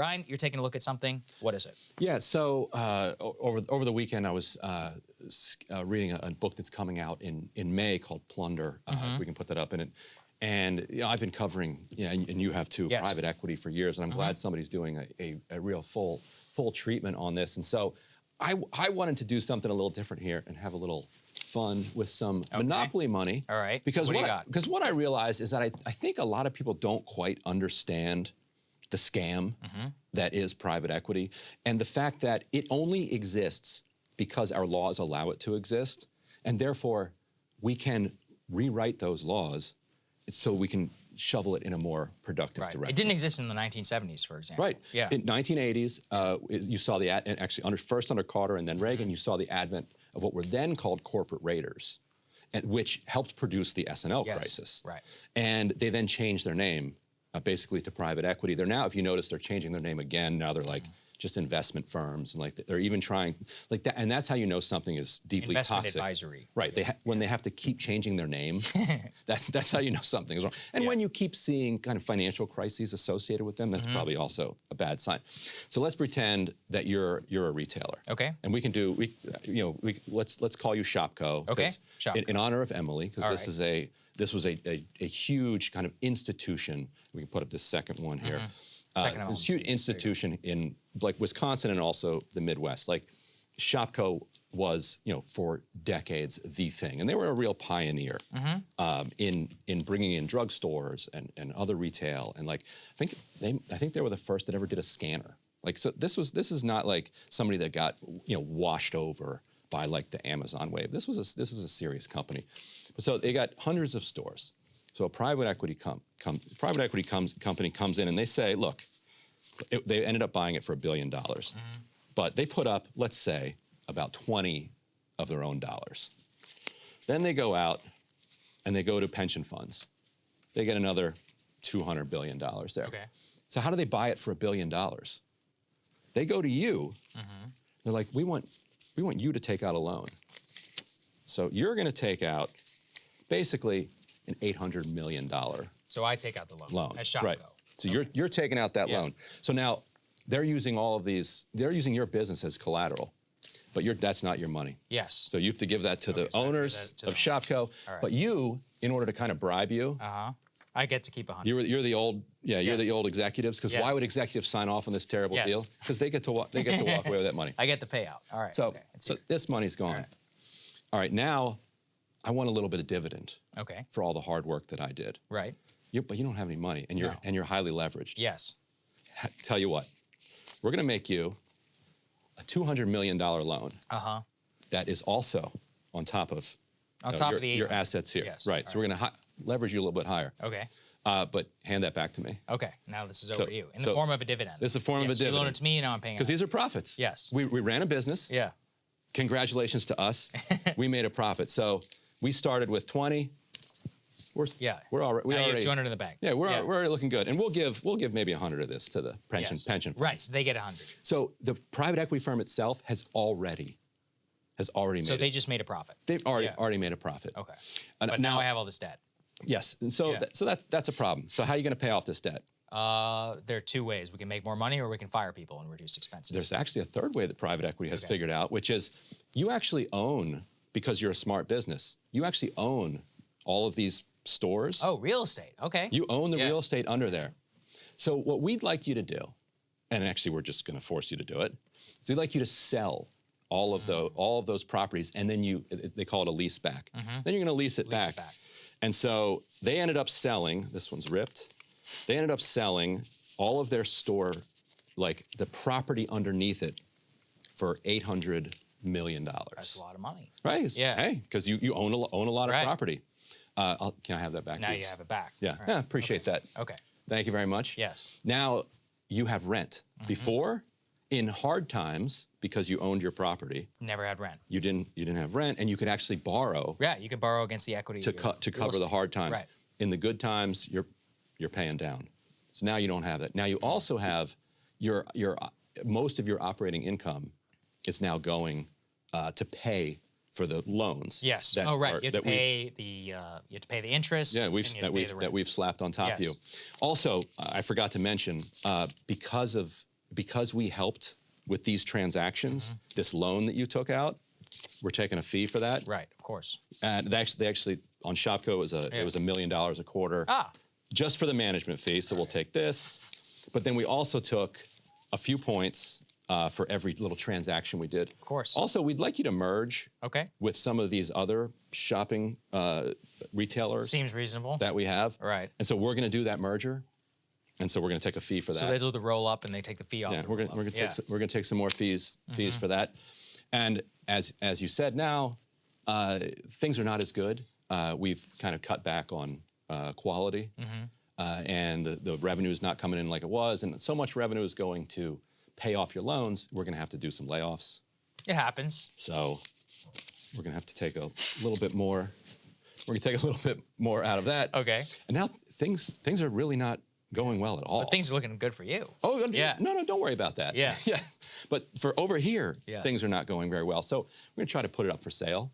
Ryan, you're taking a look at something. What is it? Yeah, so over the weekend, I was reading a book that's coming out in May called Plunder, if we can put that up in it. And I've been covering, and you have too, private equity for years, and I'm glad somebody's doing a real full treatment on this. And so I wanted to do something a little different here and have a little fun with some monopoly money. All right. Because what do you got? Because what I realized is that I think a lot of people don't quite understand the scam that is private equity, and the fact that it only exists because our laws allow it to exist, and therefore we can rewrite those laws so we can shovel it in a more productive direction. It didn't exist in the 1970s, for example. Right. Yeah. In 1980s, you saw the and actually first under Carter and then Reagan, you saw the advent of what were then called corporate raiders, which helped produce the S&L crisis. Right. And they then changed their name basically to private equity. They're now, if you notice, they're changing their name again. Now they're like just investment firms, and like they're even trying like that. And that's how you know something is deeply investment toxic. Advisory. Right. When they have to keep changing their name, that's how you know something is wrong. And when you keep seeing kind of financial crises associated with them, that's probably also a bad sign. So let's pretend that you're a retailer. Okay. And we can do let's call you Shopco. Okay. Shopco. In honor of Emily, because this was a huge kind of institution. We can put up this second one here. It was a huge institution in like Wisconsin and also the Midwest. Like Shopco was, for decades the thing, and they were a real pioneer in bringing in drugstores and other retail. And like I think they were the first that ever did a scanner. Like so, this is not like somebody that got washed over by like the Amazon wave. This is a serious company. So they got hundreds of stores. So a private equity company comes in and they say, look, they ended up buying it for $1 billion, but they put up, let's say, about 20 of their own dollars. Then they go out and they go to pension funds. They get another $200 billion there. Okay. So how do they buy it for $1 billion? They go to you. They're like, we want you to take out a loan. So you're going to take out basically an $800 million. So I take out the loan as Shopco. Right. So you're taking out that loan. So now they're using all of these. They're using your business as collateral, but that's not your money. Yes. So you have to give that to the owners of Shopco. But you, in order to kind of bribe you, I get to keep 100. You're the old, you're the old executives. Because why would executives sign off on this terrible deal? Because they get to walk away with that money. I get the payout. All right. So this money's gone. All right. Now, I want a little bit of dividend. Okay. For all the hard work that I did. Right. But you don't have any money, and you're highly leveraged. Yes. Tell you what, we're going to make you a $200 million loan. That is also on top of your assets here. Yes. Right. So we're going to leverage you a little bit higher. Okay. But hand that back to me. Okay. Now this is over to you in the form of a dividend. This is the form of a dividend. You loan it to me, and now I'm paying. Because these are profits. Yes. We ran a business. Yeah. Congratulations to us. We made a profit. So we started with 20. We're already. You have 200 in the bank. Yeah, we're already looking good, and we'll give maybe 100 of this to the pension funds. Right, so they get 100. So the private equity firm itself has already made it. So they just made a profit. They've already made a profit. Okay. But now I have all this debt. Yes, and so that's a problem. So how are you going to pay off this debt? There are two ways. We can make more money, or we can fire people and reduce expenses. There's actually a third way that private equity has figured out, which is you actually own, because you're a smart business, you actually own all of these stores. Oh, real estate. Okay. You own the real estate under there. So what we'd like you to do, and actually we're just going to force you to do it, is we'd like you to sell all of those properties, and then they call it a lease back. Then you're going to lease it back. And so they ended up selling, this one's ripped, they ended up selling all of their store, like the property underneath it, for $800 million. That's a lot of money. Right? Yeah. Hey, because you own a lot of property. Can I have that back, Now please? you have it back. Yeah, appreciate that. Okay. Thank you very much. Yes. Now you have rent. Before, in hard times, because you owned your property, never had rent. You didn't have rent, and you could actually borrow. Yeah, you could borrow against the equity to cover the hard times. Right. In the good times, you're paying down. So now you don't have that. Now you also have most of your operating income is now going to pay for the loans. Yes. You have to pay the interest. Yeah, we've slapped on top of you. Also, I forgot to mention, because of because we helped with these transactions, this loan that you took out, we're taking a fee for that. Right, of course. And they actually on Shopko it was $1 million a quarter, just for the management fee. So we'll take this, but then we also took a few points for every little transaction we did. Of course. Also, we'd like you to merge with some of these other shopping retailers. Seems reasonable. That we have. Right. And so we're going to do that merger. And so we're going to take a fee for that. So they do the roll up and they take the fee off. Yeah, we're going to take some more fees for that. And as you said, now things are not as good. We've kind of cut back on quality, and the revenue is not coming in like it was. And so much revenue is going to pay off your loans. We're going to have to do some layoffs. It happens. So we're going to have to take a little bit more. We're going to take a little bit more out of that. Okay. And now things are really not going well at all. But things are looking good for you. Oh, yeah. No, don't worry about that. Yeah. Yes. But for over here, things are not going very well. So we're going to try to put it up for sale,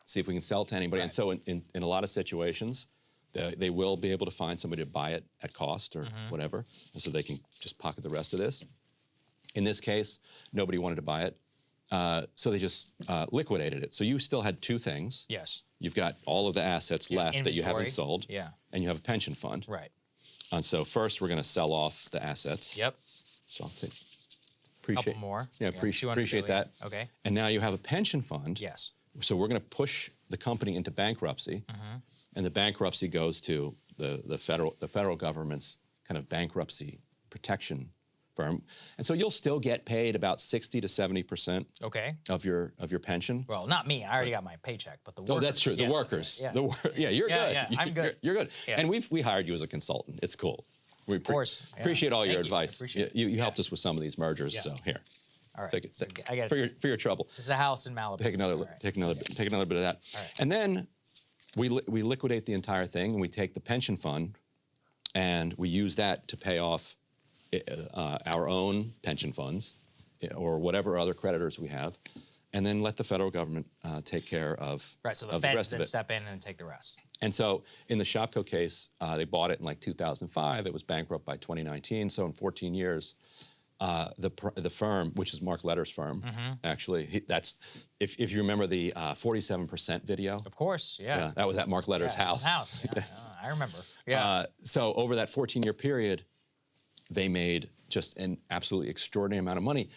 see if we can sell it to anybody. Right. And so in a lot of situations, they will be able to find somebody to buy it at cost or whatever, and so they can just pocket the rest of this. In this case, nobody wanted to buy it, so they just liquidated it. So you still had two things. Yes. You've got all of the assets left that you haven't sold. Yeah. And you have a pension fund. Right. And so first, we're going to sell off the assets. Yep. So appreciate couple more. Yeah, appreciate that. Okay. And now you have a pension fund. Yes. So we're going to push the company into bankruptcy, and the bankruptcy goes to the federal government's kind of bankruptcy protection firm, and so you'll still get paid about 60 to 70% of your pension. Well, not me. I already got my paycheck, but the workers. Oh, that's true. The workers. Right. You're good. Yeah, I'm good. You're good. Yeah. And we hired you as a consultant. It's cool. We of course. appreciate all your Thank advice. You. You helped us with some of these mergers. So here. All right. Take it. I got for your trouble. This is a house in Malibu. Take another bit of that. Right. And then we liquidate the entire thing, and we take the pension fund, and we use that to pay off our own pension funds or whatever other creditors we have, and then let the federal government take care of so the feds then step in and take the rest. And so in the Shopko case, they bought it in like 2005. It was bankrupt by 2019. So in 14 years, the firm, which is Mark Letter's firm, actually, that's if you remember the 47% video. Of course, yeah. That was at Mark Letter's house. His house. Yeah, yes. I remember. Yeah. So over that 14-year period, they made just an absolutely extraordinary amount of money,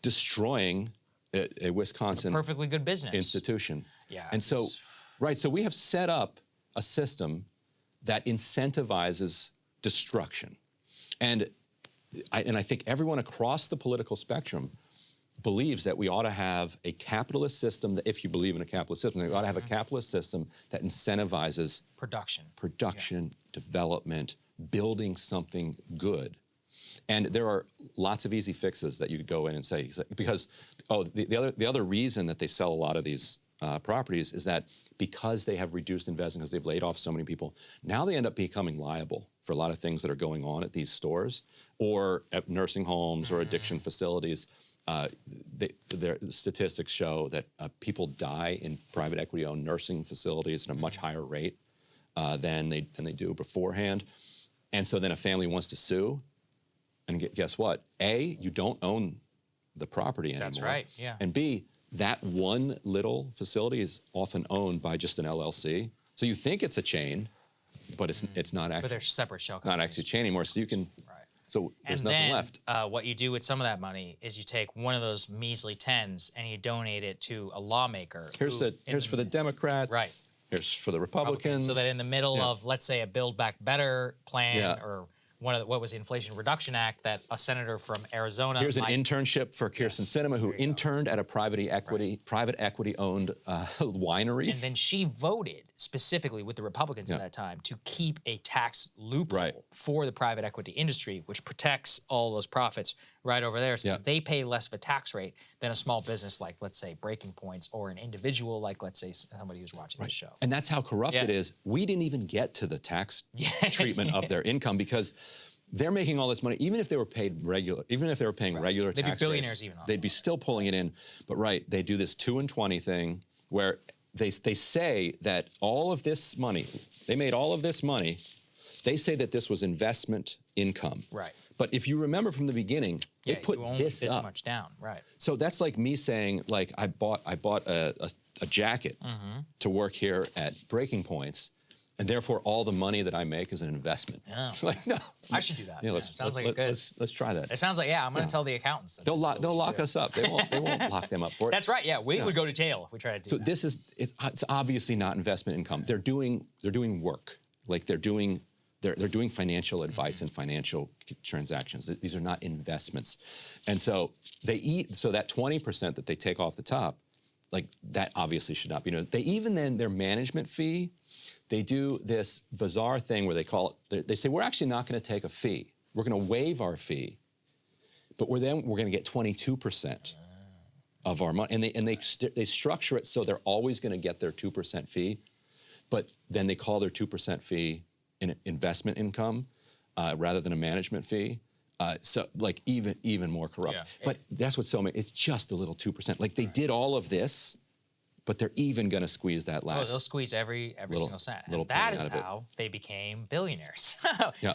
destroying a Wisconsin perfectly good business institution. Yeah. And so, so we have set up a system that incentivizes destruction, and I think everyone across the political spectrum believes that we ought to have a capitalist system. That if you believe in a capitalist system, we ought to have a capitalist system that incentivizes production, development, building something good. And there are lots of easy fixes that you could go in and say, because the other reason that they sell a lot of these properties is that because they have reduced investment, because they've laid off so many people, now they end up becoming liable for a lot of things that are going on at these stores or at nursing homes or addiction facilities. Their statistics show that people die in private equity-owned nursing facilities at a much higher rate than they do beforehand. And so then a family wants to sue, and guess what? A, you don't own the property anymore. That's right, yeah. And B, that one little facility is often owned by just an LLC. So you think it's a chain, but it's not actually. But they're separate shell companies. Not actually a chain anymore. So you can. So there's nothing left. What you do with some of that money is you take one of those measly tens and you donate it to a lawmaker. Here's for the Democrats. Right. Here's for the Republicans. So that in the middle of, let's say, a Build Back Better plan or what was the Inflation Reduction Act that a senator from Arizona. Here's an internship for Kirsten Sinema, who interned at a private equity-owned winery. And then she voted specifically with the Republicans at that time to keep a tax loophole for the private equity industry, which protects all those profits right over there. So they pay less of a tax rate than a small business like, let's say, Breaking Points, or an individual like, let's say, somebody who's watching this show. And that's how corrupt it is. We didn't even get to the tax treatment of their income because they're making all this money, even if they were paid regular, even if they were paying regular tax rates. They'd be billionaires even. They'd be still pulling it in. But they do this 2 and 20 thing where they say that all of this money, they made all of this money. They say that this was investment income. Right. But if you remember from the beginning, they put this up. Much down, right? So that's like me saying, like, I bought a jacket to work here at Breaking Points, and therefore all the money that I make is an investment. Oh. Like, no. I should do that. Yeah, sounds like a good. Let's try that. It sounds like, I'm going to tell the accountants. They'll lock us up. They won't lock them up for it. That's right. Yeah, we would go to jail if we tried to do that. So it's obviously not investment income. They're doing work. Like they're doing financial advice and financial transactions. These are not investments. And so so that 20% that they take off the top, like that obviously should not be. They even then their management fee, they do this bizarre thing where they call it, they say, we're actually not going to take a fee. We're going to waive our fee, but we're going to get 22% of our money. And they structure it so they're always going to get their 2% fee, but then they call their 2% fee an investment income rather than a management fee. So like even more corrupt. Yeah. But that's what's it's just a little 2%. Like they did all of this, but they're even going to squeeze that last. They'll squeeze every single cent. And that is how they became billionaires.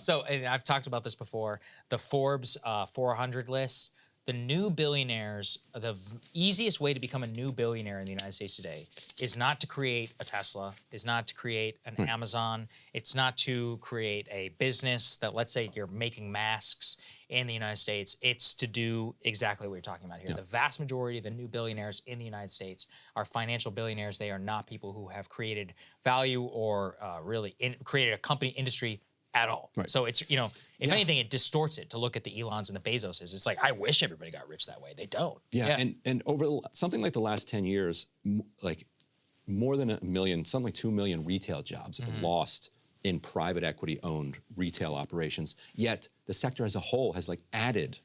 So and I've talked about this before. The Forbes 400 list. The new billionaires, the easiest way to become a new billionaire in the United States today is not to create a Tesla, is not to create an Amazon, it's not to create a business that, let's say you're making masks in the United States, it's to do exactly what you're talking about here. Yeah. The vast majority of the new billionaires in the United States are financial billionaires. They are not people who have created value or created a company industry at all. Right. So it's, if anything, it distorts it to look at the Elons and the Bezoses. It's like, I wish everybody got rich that way. They don't. Yeah. And over something like the last 10 years, like more than 1 million, something like 2 million retail jobs have been lost in private equity owned retail operations. Yet the sector as a whole has like added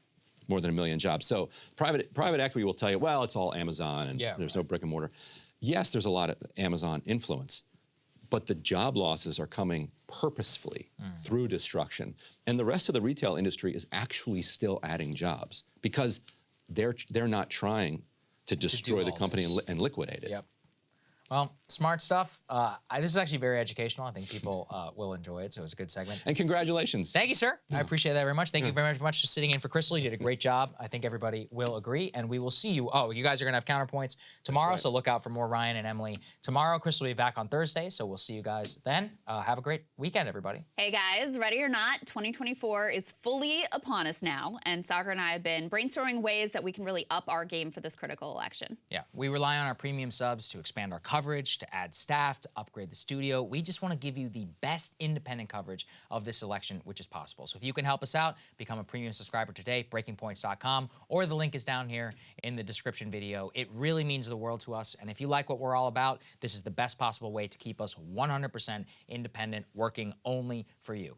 more than 1 million jobs. So private equity will tell you, well, it's all Amazon and there's no brick and mortar. Yes, there's a lot of Amazon influence, but the job losses are coming purposefully through destruction. And the rest of the retail industry is actually still adding jobs because they're not trying to destroy the company and liquidate it. Yep. Well, smart stuff. This is actually very educational. I think people will enjoy it, so it was a good segment. And congratulations. Thank you, sir. I appreciate that very much. Thank you very much for sitting in for Crystal. You did a great job. I think everybody will agree, and we will see you. Oh, you guys are going to have counterpoints tomorrow, so look out for more Ryan and Emily tomorrow. Crystal will be back on Thursday, so we'll see you guys then. Have a great weekend, everybody. Hey, guys. Ready or not, 2024 is fully upon us now, and Soccer and I have been brainstorming ways that we can really up our game for this critical election. Yeah, we rely on our premium subs to expand our coverage, to add staff, to upgrade the studio. We just want to give you the best independent coverage of this election, which is possible. So if you can help us out, become a premium subscriber today, breakingpoints.com, or the link is down here in the description video. It really means the world to us. And if you like what we're all about, this is the best possible way to keep us 100% independent, working only for you.